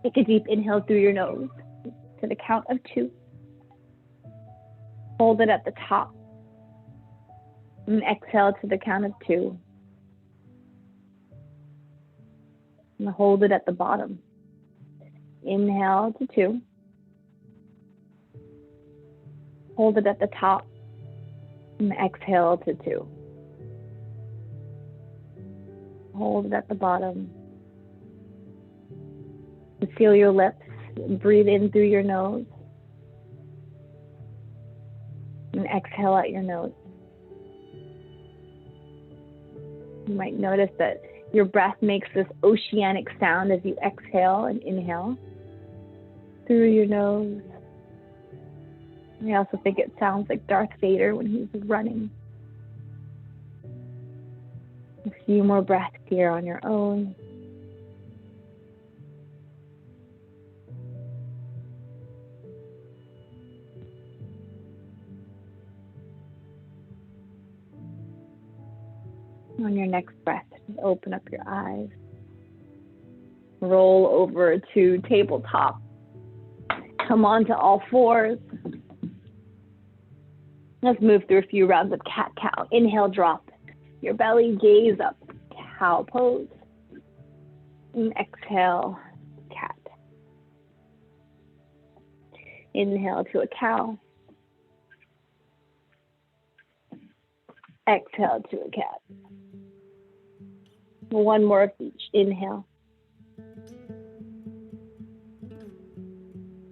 Take a deep inhale through your nose to the count of 2. Hold it at the top. And exhale to the count of 2. And hold it at the bottom. Inhale to 2. Hold it at the top. And exhale to 2. Hold it at the bottom. And feel your lips. Breathe in through your nose. And exhale out your nose. You might notice that your breath makes this oceanic sound as you exhale and inhale through your nose. I also think it sounds like Darth Vader when he's running. A few more breaths here on your own. On your next breath, just open up your eyes. Roll over to tabletop. Come onto all fours. Let's move through a few rounds of cat-cow. Inhale, drop your belly, gaze up, cow pose. And exhale, cat. Inhale to a cow. Exhale to a cat. One more of each. Inhale.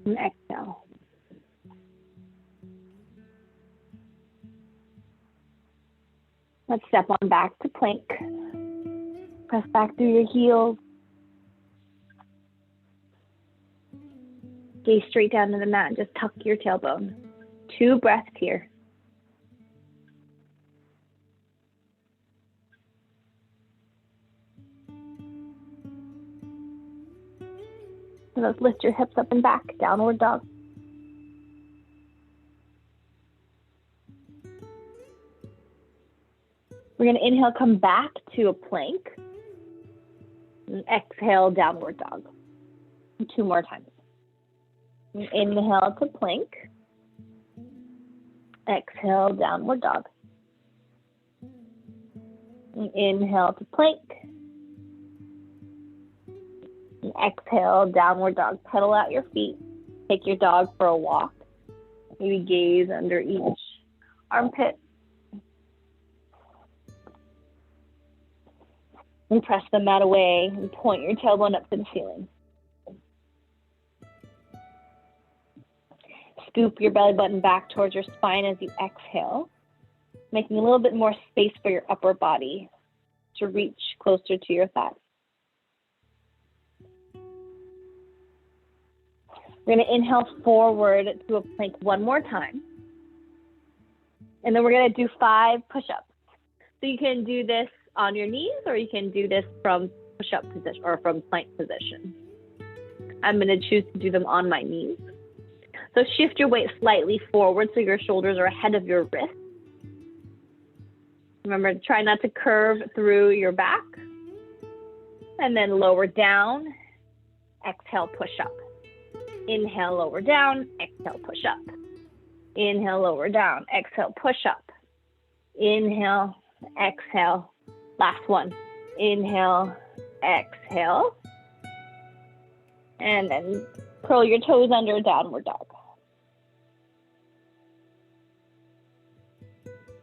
And exhale. Let's step on back to plank. Press back through your heels. Gaze straight down to the mat and just tuck your tailbone. 2 breaths here. So let's lift your hips up and back, downward dog. We're going to inhale, come back to a plank. And exhale, downward dog. 2 more times. And inhale to plank. Exhale, downward dog. And inhale to plank. And exhale, downward dog. Pedal out your feet. Take your dog for a walk. Maybe gaze under each armpit. And press the mat away and point your tailbone up to the ceiling. Scoop your belly button back towards your spine as you exhale, making a little bit more space for your upper body to reach closer to your thighs. We're going to inhale forward to a plank one more time. And then we're going to do 5 push-ups. So you can do this on your knees, or you can do this from push-up position or from plank position. I'm going to choose to do them on my knees. So shift your weight slightly forward so your shoulders are ahead of your wrists. Remember, try not to curve through your back. And then lower down. Exhale, push up. Inhale, lower down. Exhale, push up. Inhale, lower down. Exhale, push up. Inhale, exhale. Last one. Inhale, exhale. And then curl your toes under, downward dog.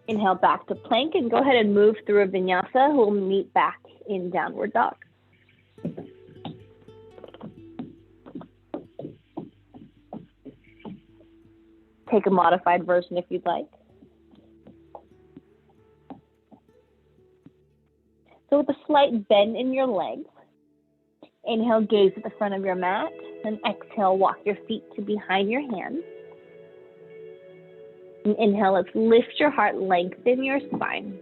Inhale back to plank and go ahead and move through a vinyasa. We'll meet back in downward dog. Take a modified version if you'd like. So with a slight bend in your legs, inhale, gaze at the front of your mat, and exhale, walk your feet to behind your hands. And inhale, let's lift your heart, lengthen your spine.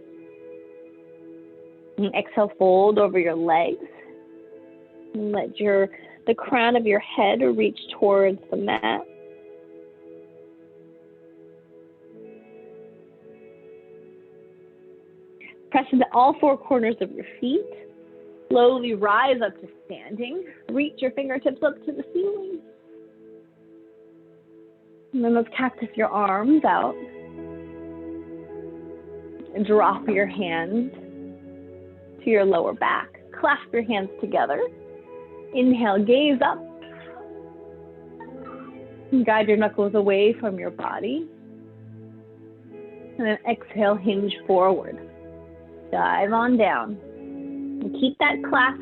And exhale, fold over your legs. And let the crown of your head reach towards the mat. Press into all 4 corners of your feet Slowly rise up to standing. Reach your fingertips up to the ceiling. And then let's cactus your arms out. And drop your hands to your lower back. Clasp your hands together. Inhale, gaze up. And guide your knuckles away from your body. And then exhale, hinge forward. Dive on down. And keep that clasp.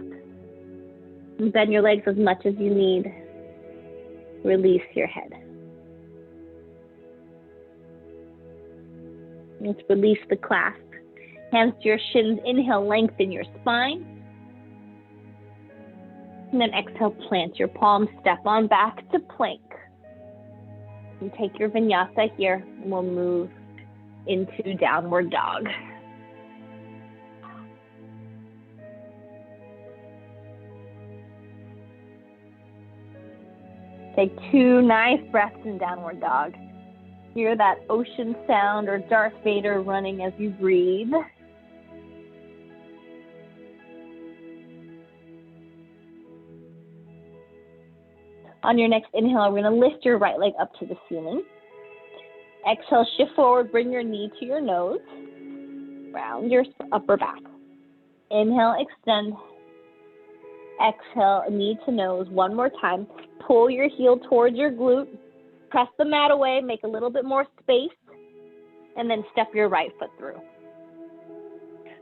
And bend your legs as much as you need. Release your head. Let's release the clasp. Hands to your shins. Inhale, lengthen your spine. And then exhale, plant your palms. Step on back to plank. And take your vinyasa here. And we'll move into downward dog. Take 2 nice breaths in downward dog. Hear that ocean sound or Darth Vader running as you breathe. On your next inhale, we're going to lift your right leg up to the ceiling. Exhale, shift forward, bring your knee to your nose. Round your upper back. Inhale, extend. Exhale, knee to nose. One more time. Pull your heel towards your glute. Press the mat away, make a little bit more space, and then step your right foot through.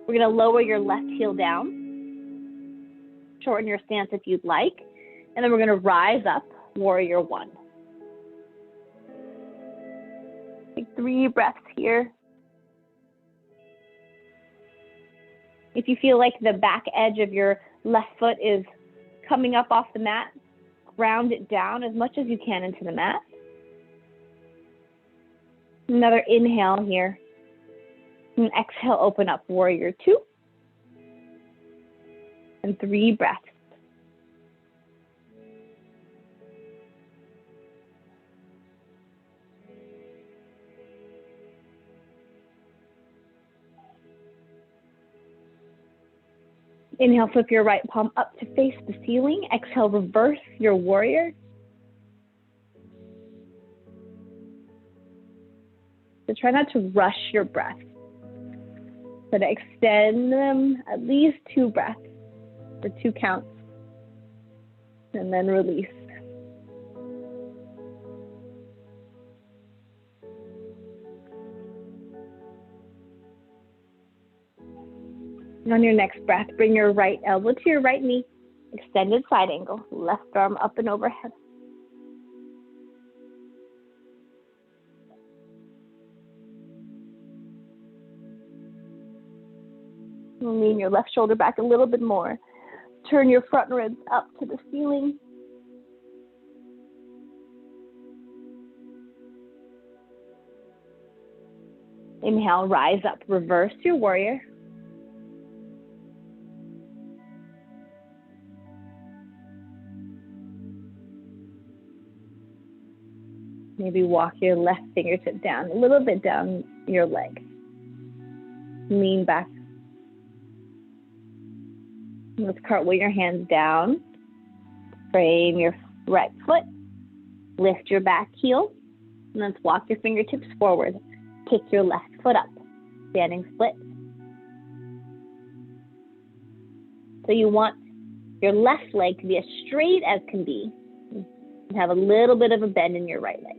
We're going to lower your left heel down. Shorten your stance if you'd like. And then we're going to rise up, warrior one. Take 3 breaths here. If you feel like the back edge of your left foot is coming up off the mat, ground it down as much as you can into the mat. Another inhale here. And exhale, open up, warrior two. And 3 breaths. Inhale, flip your right palm up to face the ceiling. Exhale, reverse your warrior. So try not to rush your breath. So to extend them at least 2 breaths for 2 counts. And then release. And on your next breath, bring your right elbow to your right knee. Extended side angle. Left arm up and overhead. Lean your left shoulder back a little bit more. Turn your front ribs up to the ceiling. Inhale, rise up. Reverse your warrior. Maybe walk your left fingertip down, a little bit down your leg. Lean back. Let's cartwheel your hands down. Frame your right foot. Lift your back heel. And let's walk your fingertips forward. Kick your left foot up. Standing split. So you want your left leg to be as straight as can be. And have a little bit of a bend in your right leg.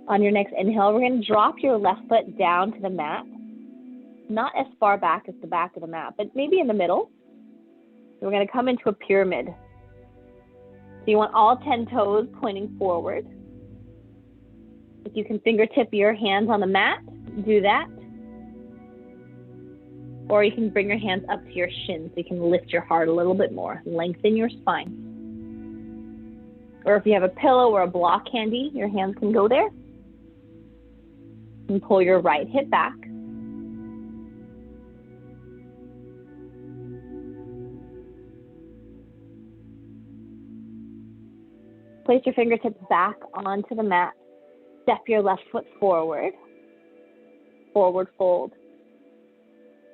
On your next inhale, we're going to drop your left foot down to the mat. Not as far back as the back of the mat, but maybe in the middle. So we're going to come into a pyramid. So you want all 10 toes pointing forward. If you can fingertip your hands on the mat, do that. Or you can bring your hands up to your shins so you can lift your heart a little bit more. Lengthen your spine. Or if you have a pillow or a block handy, your hands can go there. And pull your right hip back. Place your fingertips back onto the mat. Step your left foot forward, forward fold.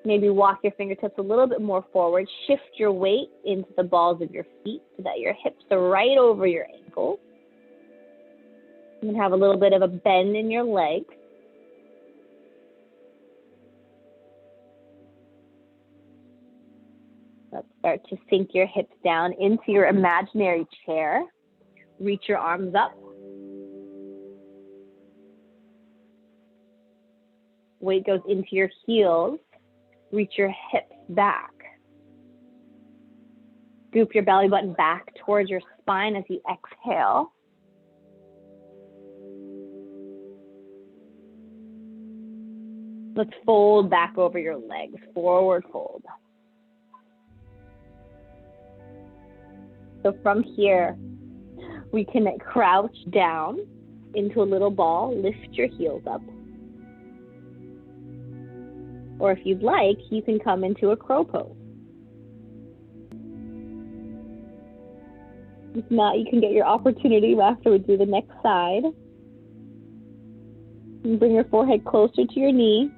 Maybe walk your fingertips a little bit more forward. Shift your weight into the balls of your feet so that your hips are right over your ankles. You can have a little bit of a bend in your legs. Let's start to sink your hips down into your imaginary chair. Reach your arms up. Weight goes into your heels. Reach your hips back. Scoop your belly button back towards your spine as you exhale. Let's fold back over your legs, forward fold. So from here, we can crouch down into a little ball, lift your heels up. Or if you'd like, you can come into a crow pose. If not, you can get your opportunity after we do the next side. And bring your forehead closer to your knee.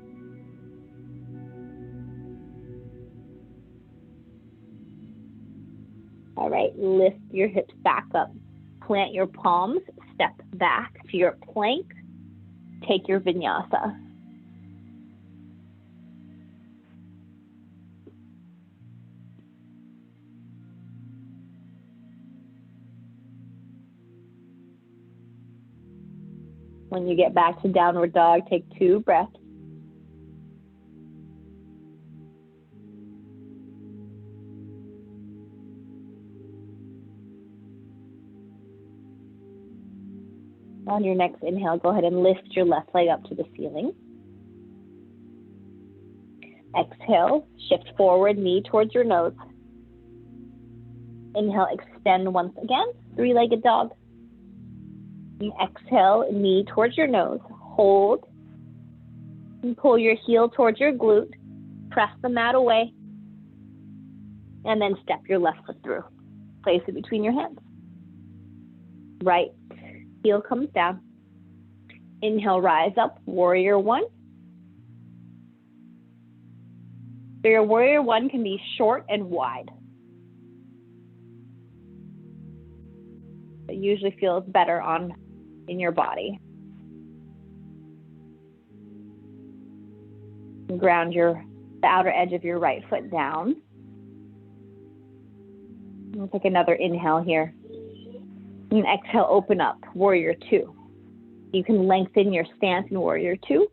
All right, lift your hips back up. Plant your palms, step back to your plank. Take your vinyasa. When you get back to downward dog, take 2 breaths. On your next inhale, go ahead and lift your left leg up to the ceiling. Exhale, shift forward, knee towards your nose. Inhale, extend once again, 3-legged dog. And exhale, knee towards your nose. Hold. And pull your heel towards your glute. Press the mat away. And then step your left foot through. Place it between your hands. Right heel comes down. Inhale, rise up, warrior 1. So your warrior 1 can be short and wide. It usually feels better in your body. And ground the outer edge of your right foot down. We'll take another inhale here. And exhale, open up, warrior 2. You can lengthen your stance in warrior 2.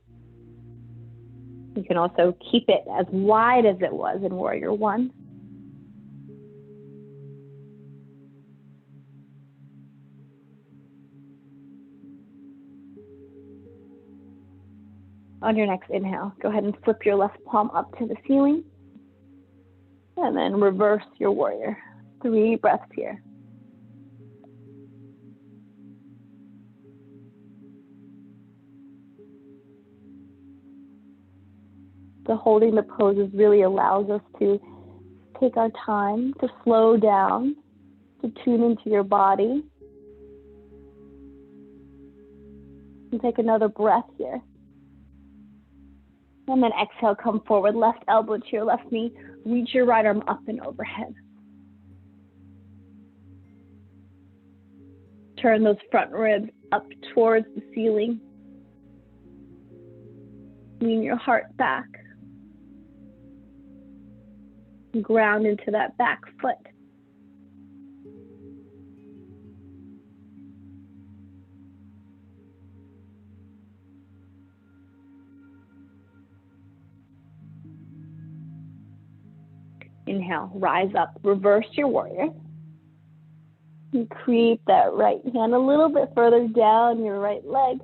You can also keep it as wide as it was in warrior 1. On your next inhale, go ahead and flip your left palm up to the ceiling. And then reverse your warrior. 3 breaths here. So holding the poses really allows us to take our time to slow down, to tune into your body. And take another breath here. And then exhale, come forward, left elbow to your left knee. Reach your right arm up and overhead. Turn those front ribs up towards the ceiling. Lean your heart back. Ground into that back foot. Inhale, rise up, reverse your warrior. And create that right hand a little bit further down your right leg.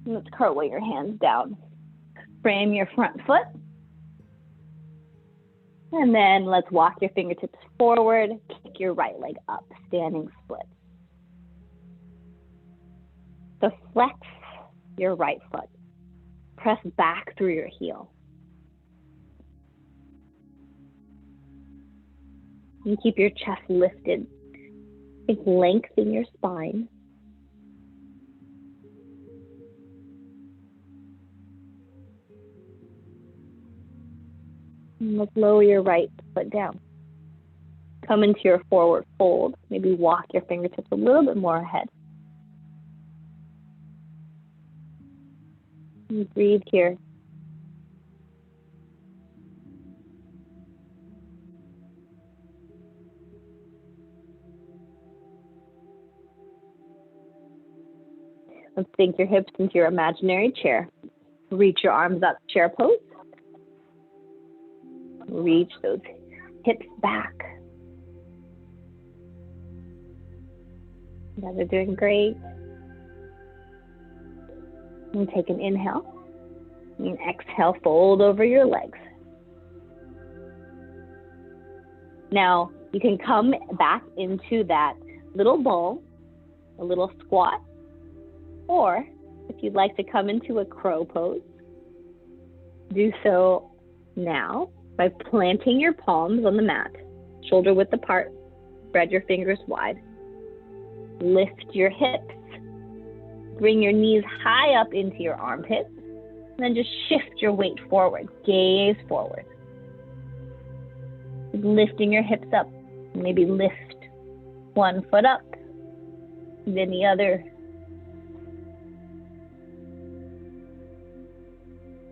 And let's cartwheel your hands down. Frame your front foot. And then let's walk your fingertips forward. Kick your right leg up, standing split. So flex your right foot. Press back through your heel. And keep your chest lifted. Think length in your spine. And let's lower your right foot down. Come into your forward fold. Maybe walk your fingertips a little bit more ahead. And breathe here. Let's sink your hips into your imaginary chair. Reach your arms up, chair pose. Reach those hips back. You guys are doing great. And take an inhale. And exhale, fold over your legs. Now, you can come back into that little ball, a little squat, or if you'd like to come into a crow pose, do so now by planting your palms on the mat, shoulder width apart, spread your fingers wide. Lift your hips. Bring your knees high up into your armpits, and then just shift your weight forward, gaze forward. Lifting your hips up, maybe lift one foot up, then the other.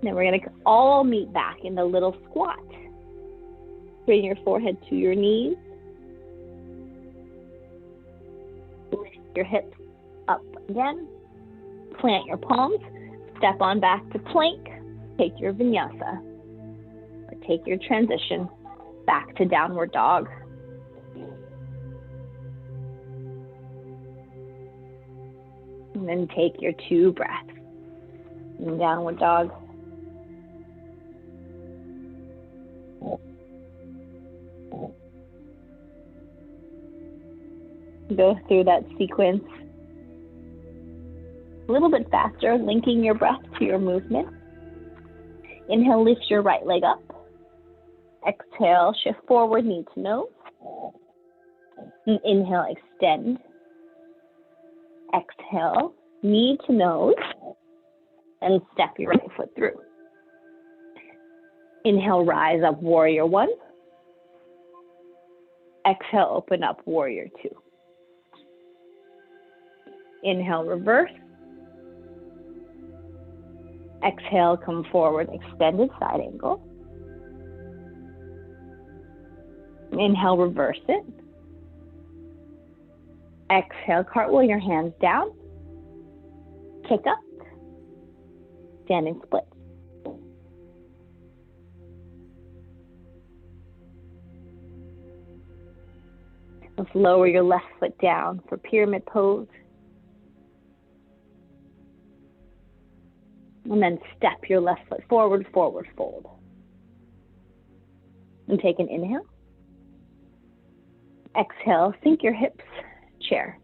Then we're going to all meet back in the little squat. Bring your forehead to your knees. Lift your hips up again. Plant your palms. Step on back to plank. Take your vinyasa. Or take your transition back to downward dog. And then take your 2 breaths in downward dog. Go through that sequence a little bit faster, linking your breath to your movement. Inhale, lift your right leg up. Exhale, shift forward, knee to nose. And inhale, extend. Exhale, knee to nose. And step your right foot through. Inhale, rise up, warrior 1. Exhale, open up, warrior 2. Inhale, reverse. Exhale, come forward, extended side angle. Inhale, reverse it. Exhale, cartwheel your hands down. Kick up. Standing split. Let's lower your left foot down for pyramid pose. And then step your left foot forward, forward fold. And take an inhale. Exhale, sink your hips, chair.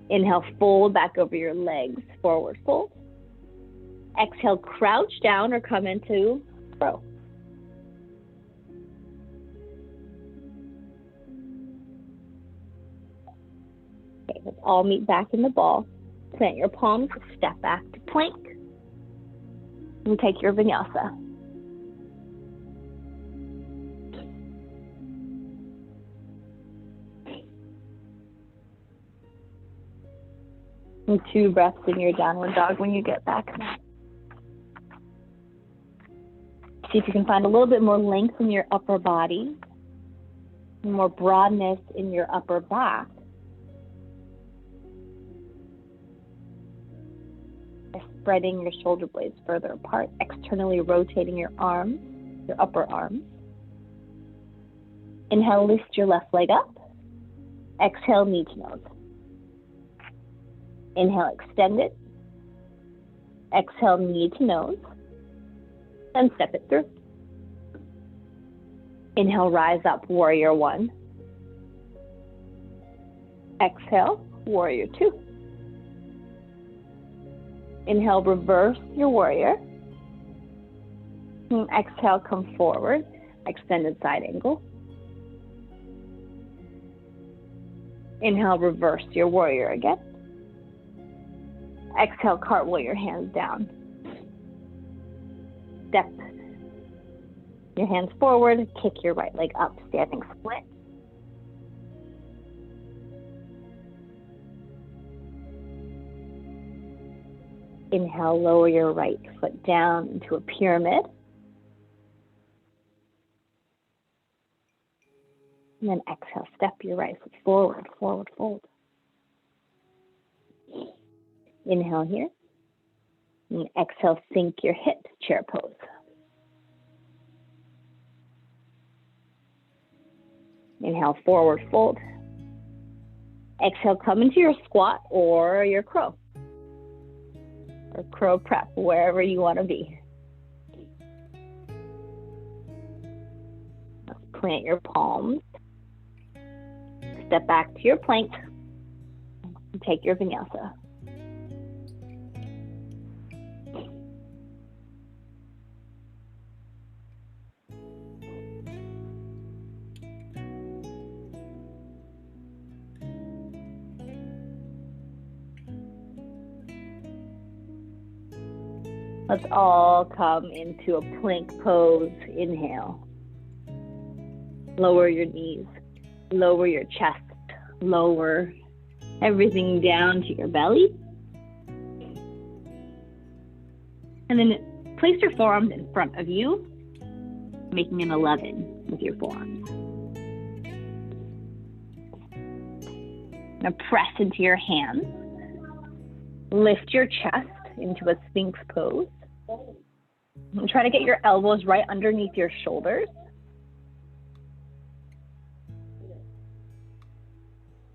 Inhale, fold back over your legs, forward fold. Exhale, crouch down or come into crow. Okay, let's all meet back in the ball. Plant your palms, step back to plank. And take your vinyasa. And 2 breaths in your downward dog when you get back. See if you can find a little bit more length in your upper body, more broadness in your upper back. Spreading your shoulder blades further apart, externally rotating your arms, your upper arms. Inhale, lift your left leg up. Exhale, knee to nose. Inhale, extend it. Exhale, knee to nose. And step it through. Inhale, rise up, warrior 1. Exhale, warrior 2. Inhale, reverse your warrior. And exhale, come forward, extended side angle. Inhale, reverse your warrior again. Exhale, cartwheel your hands down. Step your hands forward, kick your right leg up, standing split. Inhale, lower your right foot down into a pyramid. And then exhale, step your right foot forward, forward fold. Inhale here. And exhale, sink your hips, chair pose. Inhale, forward fold. Exhale, come into your squat or your crow. Or crow prep, wherever you want to be. Let's plant your palms. Step back to your plank. And take your vinyasa. Let's all come into a plank pose. Inhale. Lower your knees. Lower your chest. Lower everything down to your belly. And then place your forearms in front of you, making an 11 with your forearms. Now press into your hands. Lift your chest into a Sphinx pose. And try to get your elbows right underneath your shoulders.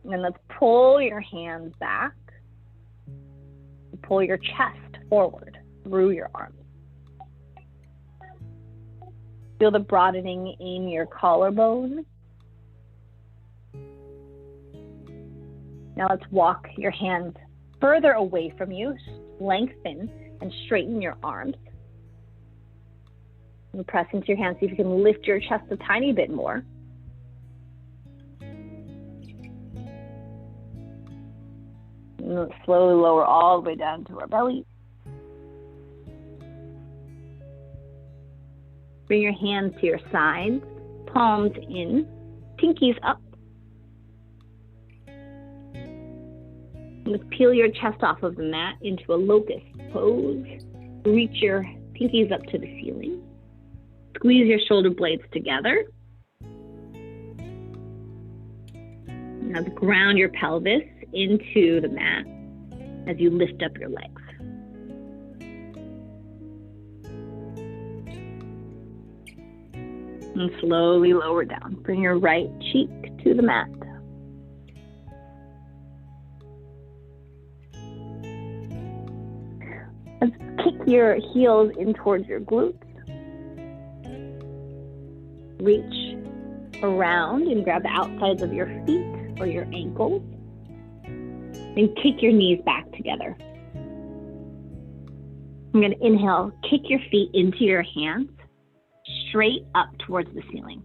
And then let's pull your hands back. Pull your chest forward through your arms. Feel the broadening in your collarbone. Now let's walk your hands further away from you. Lengthen and straighten your arms. And press into your hands. See if you can lift your chest a tiny bit more. And slowly lower all the way down to our belly. Bring your hands to your sides, palms in, pinkies up. Let's peel your chest off of the mat into a locust pose. Reach your pinkies up to the ceiling. Squeeze your shoulder blades together. Now ground your pelvis into the mat as you lift up your legs. And slowly lower down. Bring your right cheek to the mat. Let's kick your heels in towards your glutes. Reach around and grab the outsides of your feet or your ankles. And kick your knees back together. I'm going to inhale, kick your feet into your hands, straight up towards the ceiling.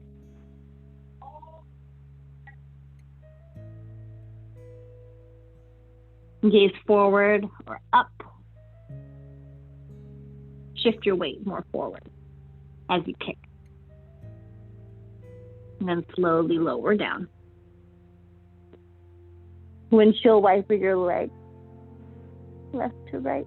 Gaze forward or up. Shift your weight more forward as you kick. And then slowly lower down. Windshield wiper your legs, left to right.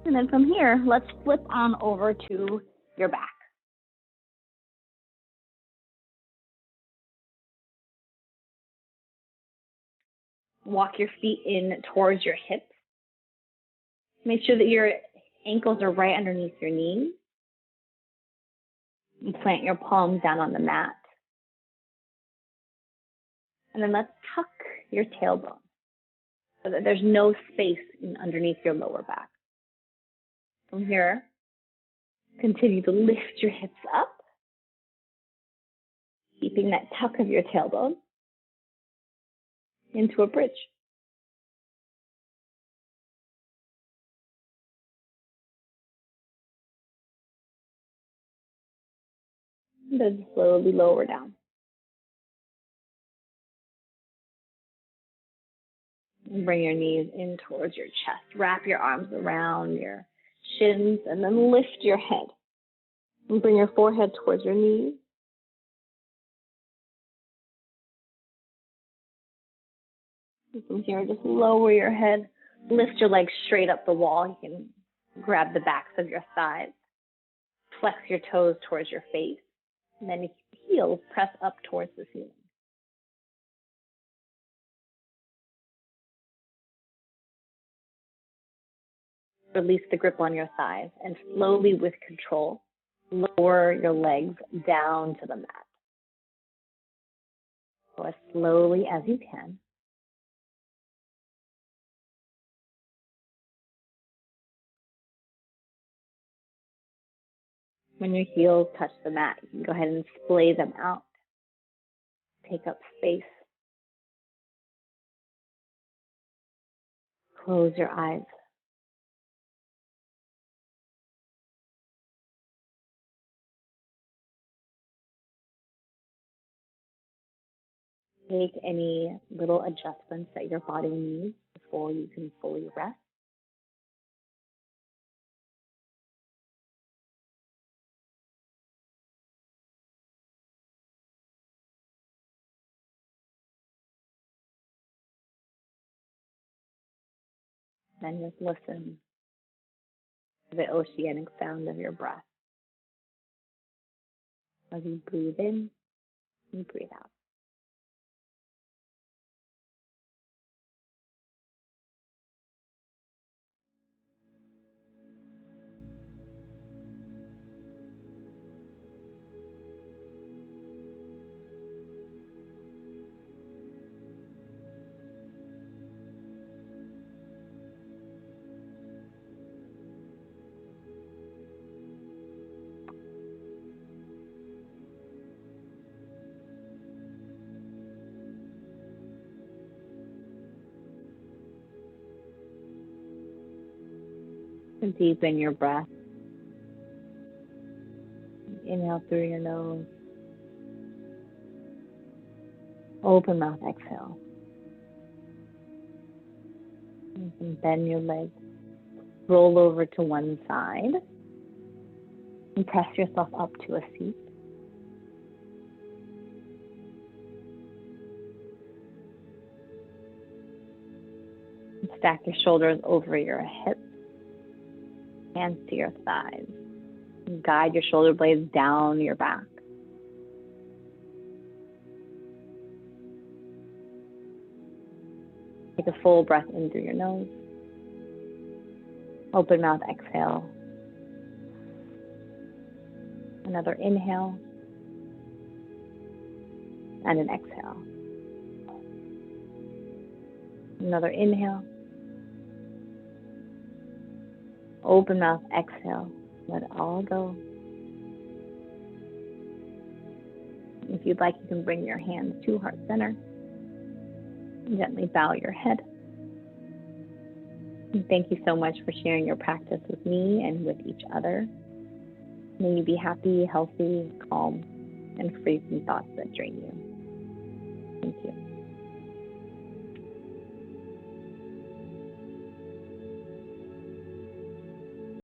And then from here, let's flip on over to your back. Walk your feet in towards your hips. Make sure that your ankles are right underneath your knees. And plant your palms down on the mat. And then let's tuck your tailbone so that there's no space underneath your lower back. From here, continue to lift your hips up, keeping that tuck of your tailbone into a bridge. Then slowly lower down. And bring your knees in towards your chest. Wrap your arms around your shins and then lift your head. And bring your forehead towards your knees. And from here, just lower your head. Lift your legs straight up the wall. You can grab the backs of your thighs. Flex your toes towards your face. And then your heels press up towards the ceiling. Release the grip on your thighs and slowly, with control, lower your legs down to the mat. Go as slowly as you can. When your heels touch the mat, you can go ahead and splay them out. Take up space. Close your eyes. Make any little adjustments that your body needs before you can fully rest. Then just listen to the oceanic sound of your breath as you breathe in and breathe out. And deepen your breath. Inhale through your nose. Open mouth, exhale. You can bend your legs. Roll over to one side. And press yourself up to a seat. And stack your shoulders over your hips. Hands to your thighs. And guide your shoulder blades down your back. Take a full breath in through your nose. Open mouth, exhale. Another inhale. And an exhale. Another inhale. Open mouth, exhale. Let it all go. If you'd like, you can bring your hands to heart center. Gently bow your head. And thank you so much for sharing your practice with me and with each other. May you be happy, healthy, calm, and free from thoughts that drain you. Thank you.